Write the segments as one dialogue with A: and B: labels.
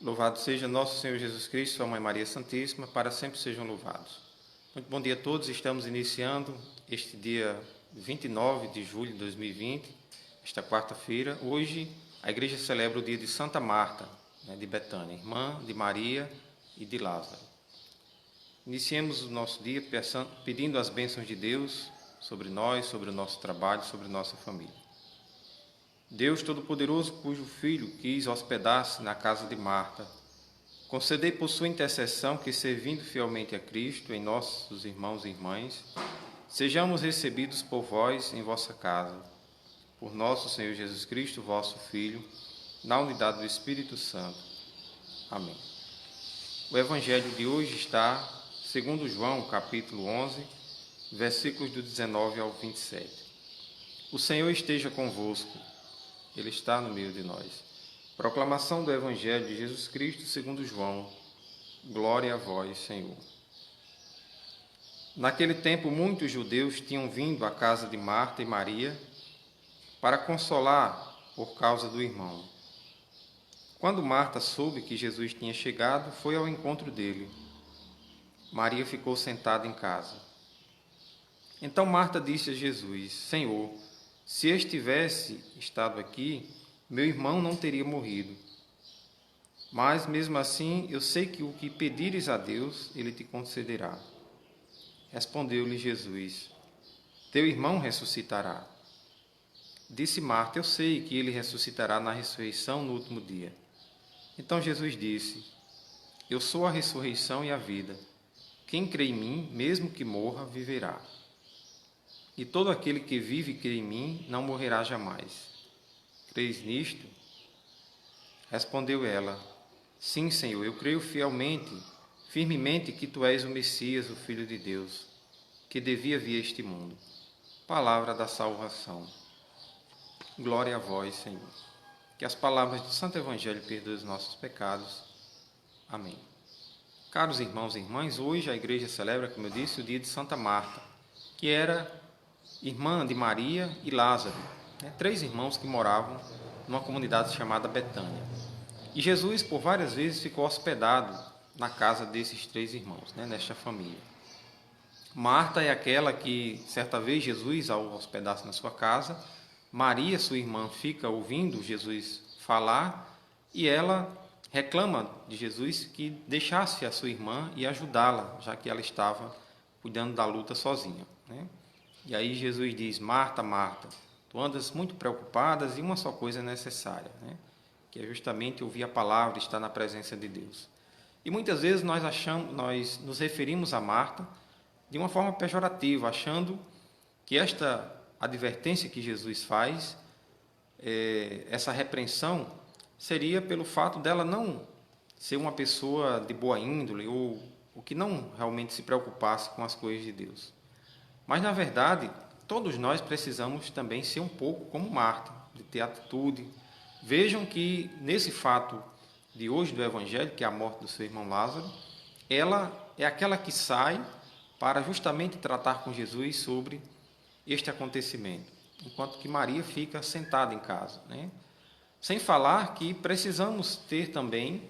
A: Louvado seja nosso Senhor Jesus Cristo, sua Mãe Maria Santíssima, para sempre sejam louvados. Muito bom dia a todos, estamos iniciando este dia 29 de julho de 2020, esta quarta-feira. Hoje a igreja celebra o dia de Santa Marta, de Betânia, irmã de Maria e de Lázaro. Iniciemos o nosso dia pedindo as bênçãos de Deus sobre nós, sobre o nosso trabalho, sobre nossa família. Deus Todo-Poderoso, cujo Filho quis hospedar-se na casa de Marta, concedei por sua intercessão que, servindo fielmente a Cristo em nossos irmãos e irmãs, sejamos recebidos por vós em vossa casa, por nosso Senhor Jesus Cristo, vosso Filho, na unidade do Espírito Santo. Amém. O Evangelho de hoje está, segundo João, capítulo 11, versículos do 19 ao 27. O Senhor esteja convosco. Ele está no meio de nós. Proclamação do Evangelho de Jesus Cristo segundo João. Glória a vós, Senhor. Naquele tempo, muitos judeus tinham vindo à casa de Marta e Maria para consolar por causa do irmão. Quando Marta soube que Jesus tinha chegado, foi ao encontro dele. Maria ficou sentada em casa. Então Marta disse a Jesus: Senhor, se estivesse estado aqui, meu irmão não teria morrido. Mas, mesmo assim, eu sei que o que pedires a Deus, Ele te concederá. Respondeu-lhe Jesus: Teu irmão ressuscitará. Disse Marta: Eu sei que ele ressuscitará na ressurreição no último dia. Então Jesus disse: Eu sou a ressurreição e a vida. Quem crê em mim, mesmo que morra, viverá. E todo aquele que vive e crê em mim não morrerá jamais. Crês nisto? Respondeu ela: Sim, Senhor, eu creio firmemente que tu és o Messias, o Filho de Deus, que devia vir a este mundo. Palavra da salvação. Glória a vós, Senhor. Que as palavras do Santo Evangelho perdoem os nossos pecados. Amém. Caros irmãos e irmãs, hoje a igreja celebra, como eu disse, o dia de Santa Marta, que era irmã de Maria e Lázaro, três irmãos que moravam numa comunidade chamada Betânia. E Jesus, por várias vezes, ficou hospedado na casa desses três irmãos, nesta família. Marta é aquela que, certa vez, Jesus, ao hospedar-se na sua casa, Maria, sua irmã, fica ouvindo Jesus falar e ela reclama de Jesus que deixasse a sua irmã e ajudá-la, já que ela estava cuidando da luta sozinha, E aí Jesus diz: Marta, Marta, tu andas muito preocupada e uma só coisa é necessária, que é justamente ouvir a palavra e estar na presença de Deus. E muitas vezes nós nos referimos a Marta de uma forma pejorativa, achando que esta advertência que Jesus faz, essa repreensão, seria pelo fato dela não ser uma pessoa de boa índole ou que não realmente se preocupasse com as coisas de Deus. Mas, na verdade, todos nós precisamos também ser um pouco como Marta, de ter atitude. Vejam que, nesse fato de hoje do Evangelho, que é a morte do seu irmão Lázaro, ela é aquela que sai para justamente tratar com Jesus sobre este acontecimento, enquanto que Maria fica sentada em casa. Sem falar que precisamos ter também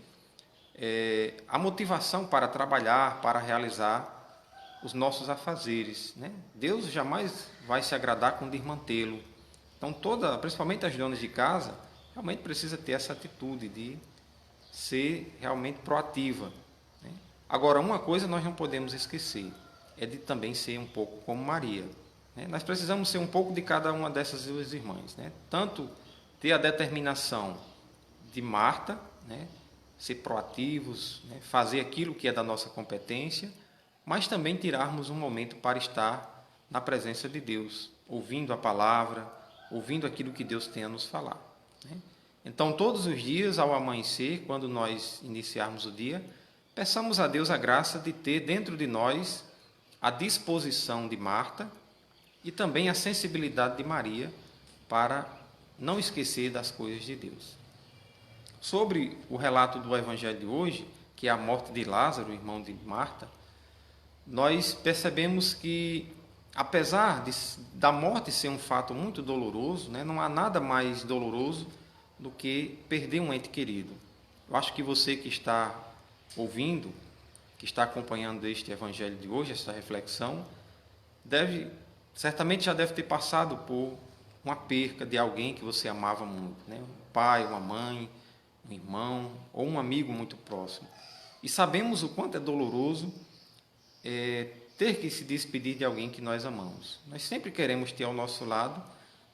A: a motivação para trabalhar, para realizar os nossos afazeres. Deus jamais vai se agradar com desmantê-lo. Então, principalmente as donas de casa, realmente precisa ter essa atitude de ser realmente proativa. Agora, uma coisa nós não podemos esquecer, é de também ser um pouco como Maria. Nós precisamos ser um pouco de cada uma dessas duas irmãs. Tanto ter a determinação de Marta, ser proativos, fazer aquilo que é da nossa competência, mas também tirarmos um momento para estar na presença de Deus, ouvindo a palavra, ouvindo aquilo que Deus tem a nos falar. Então, todos os dias, ao amanhecer, quando nós iniciarmos o dia, peçamos a Deus a graça de ter dentro de nós a disposição de Marta e também a sensibilidade de Maria para não esquecer das coisas de Deus. Sobre o relato do Evangelho de hoje, que é a morte de Lázaro, irmão de Marta, nós percebemos que, apesar da morte ser um fato muito doloroso, não há nada mais doloroso do que perder um ente querido. Eu acho que você que está ouvindo, que está acompanhando este evangelho de hoje, esta reflexão, certamente já deve ter passado por uma perca de alguém que você amava muito, né? Um pai, uma mãe, um irmão ou um amigo muito próximo. E sabemos o quanto é doloroso ter que se despedir de alguém que nós amamos. Nós sempre queremos ter ao nosso lado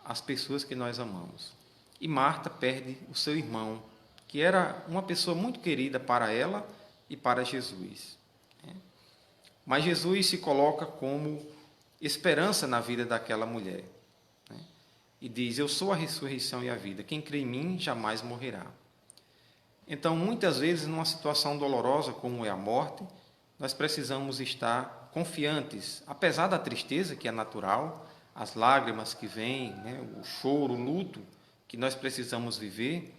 A: as pessoas que nós amamos. E Marta perde o seu irmão, que era uma pessoa muito querida para ela e para Jesus. Mas Jesus se coloca como esperança na vida daquela mulher. E diz: eu sou a ressurreição e a vida. Quem crê em mim jamais morrerá. Então, muitas vezes, numa situação dolorosa como é a morte, nós precisamos estar confiantes, apesar da tristeza que é natural, as lágrimas que vêm, né, o choro, o luto que nós precisamos viver,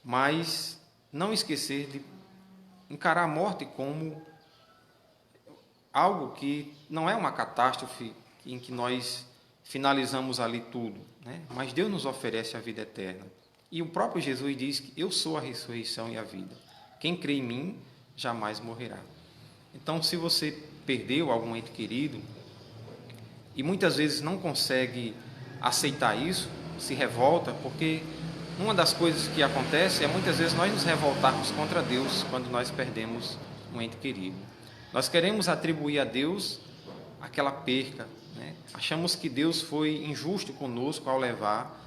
A: mas não esquecer de encarar a morte como algo que não é uma catástrofe em que nós finalizamos ali tudo, né? Mas Deus nos oferece a vida eterna. E o próprio Jesus diz que eu sou a ressurreição e a vida. Quem crê em mim jamais morrerá. Então, se você perdeu algum ente querido e muitas vezes não consegue aceitar isso, se revolta, porque uma das coisas que acontece é muitas vezes nós nos revoltarmos contra Deus quando nós perdemos um ente querido. Nós queremos atribuir a Deus aquela perca, né? Achamos que Deus foi injusto conosco ao levar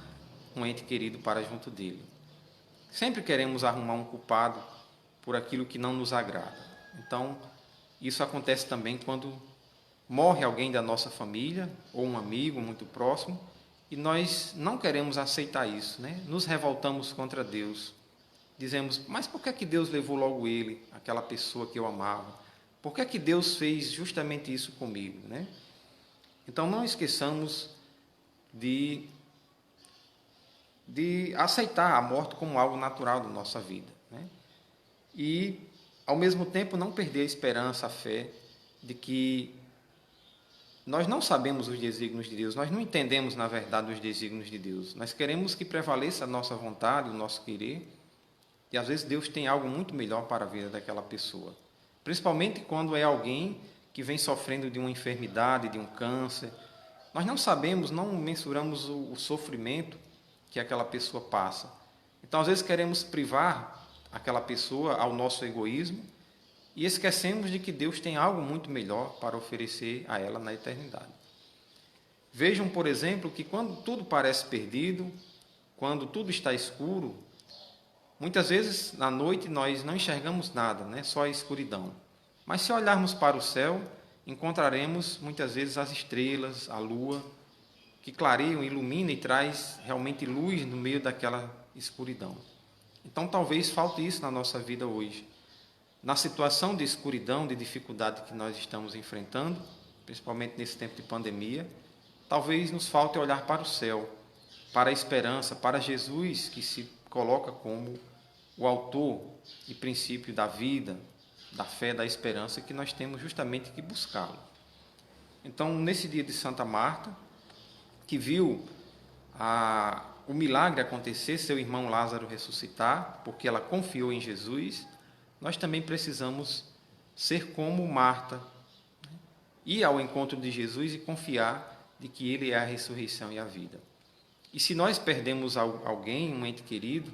A: um ente querido para junto dele. Sempre queremos arrumar um culpado por aquilo que não nos agrada. Então, isso acontece também quando morre alguém da nossa família ou um amigo muito próximo e nós não queremos aceitar isso, né? Nos revoltamos contra Deus. Dizemos: mas por que Deus levou logo ele, aquela pessoa que eu amava? Por que Deus fez justamente isso comigo, né? Então, não esqueçamos de aceitar a morte como algo natural da nossa vida, né? E, ao mesmo tempo, não perder a esperança, a fé de que nós não sabemos os desígnios de Deus, nós não entendemos, na verdade, os desígnios de Deus. Nós queremos que prevaleça a nossa vontade, o nosso querer, e às vezes Deus tem algo muito melhor para a vida daquela pessoa. Principalmente quando é alguém que vem sofrendo de uma enfermidade, de um câncer. Nós não sabemos, não mensuramos o sofrimento que aquela pessoa passa. Então, às vezes, queremos privar aquela pessoa ao nosso egoísmo e esquecemos de que Deus tem algo muito melhor para oferecer a ela na eternidade. Vejam, por exemplo, que quando tudo parece perdido, quando tudo está escuro, muitas vezes, na noite, nós não enxergamos nada, né? Só a escuridão. Mas se olharmos para o céu, encontraremos, muitas vezes, as estrelas, a lua, que clareiam, ilumina e traz realmente luz no meio daquela escuridão. Então, talvez falte isso na nossa vida hoje. Na situação de escuridão, de dificuldade que nós estamos enfrentando, principalmente nesse tempo de pandemia, talvez nos falte olhar para o céu, para a esperança, para Jesus, que se coloca como o autor e princípio da vida, da fé, da esperança, que nós temos justamente que buscá-lo. Então, nesse dia de Santa Marta, que viu o milagre acontecer, seu irmão Lázaro ressuscitar, porque ela confiou em Jesus, nós também precisamos ser como Marta, ir ao encontro de Jesus e confiar de que Ele é a ressurreição e a vida. E se nós perdemos alguém, um ente querido,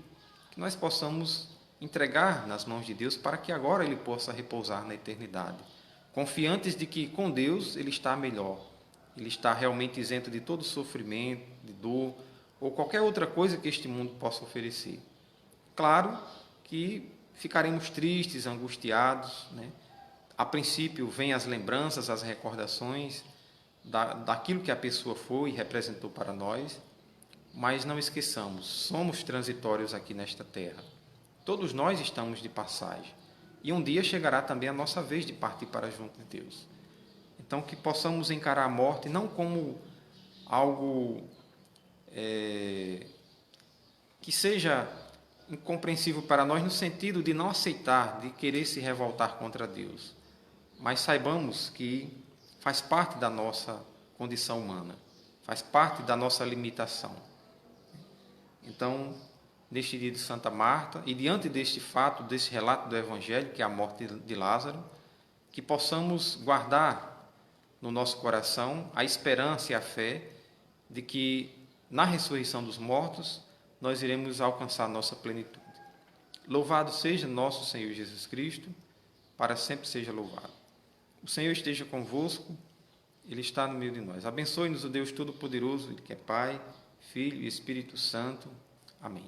A: que nós possamos entregar nas mãos de Deus para que agora Ele possa repousar na eternidade, confiantes de que com Deus Ele está melhor, Ele está realmente isento de todo sofrimento, de dor, ou qualquer outra coisa que este mundo possa oferecer. Claro que ficaremos tristes, angustiados, né? A princípio, vêm as lembranças, as recordações daquilo que a pessoa foi e representou para nós, mas não esqueçamos, somos transitórios aqui nesta terra. Todos nós estamos de passagem. E um dia chegará também a nossa vez de partir para junto de Deus. Então, que possamos encarar a morte não como algo que seja incompreensível para nós no sentido de não aceitar, de querer se revoltar contra Deus. Mas saibamos que faz parte da nossa condição humana, faz parte da nossa limitação. Então, neste dia de Santa Marta, e diante deste fato, desse relato do Evangelho, que é a morte de Lázaro, que possamos guardar no nosso coração a esperança e a fé de que, na ressurreição dos mortos, nós iremos alcançar nossa plenitude. Louvado seja nosso Senhor Jesus Cristo, para sempre seja louvado. O Senhor esteja convosco, Ele está no meio de nós. Abençoe-nos o Deus Todo-Poderoso, que é Pai, Filho e Espírito Santo. Amém.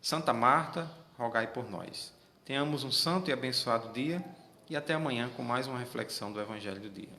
A: Santa Marta, rogai por nós. Tenhamos um santo e abençoado dia e até amanhã com mais uma reflexão do Evangelho do dia.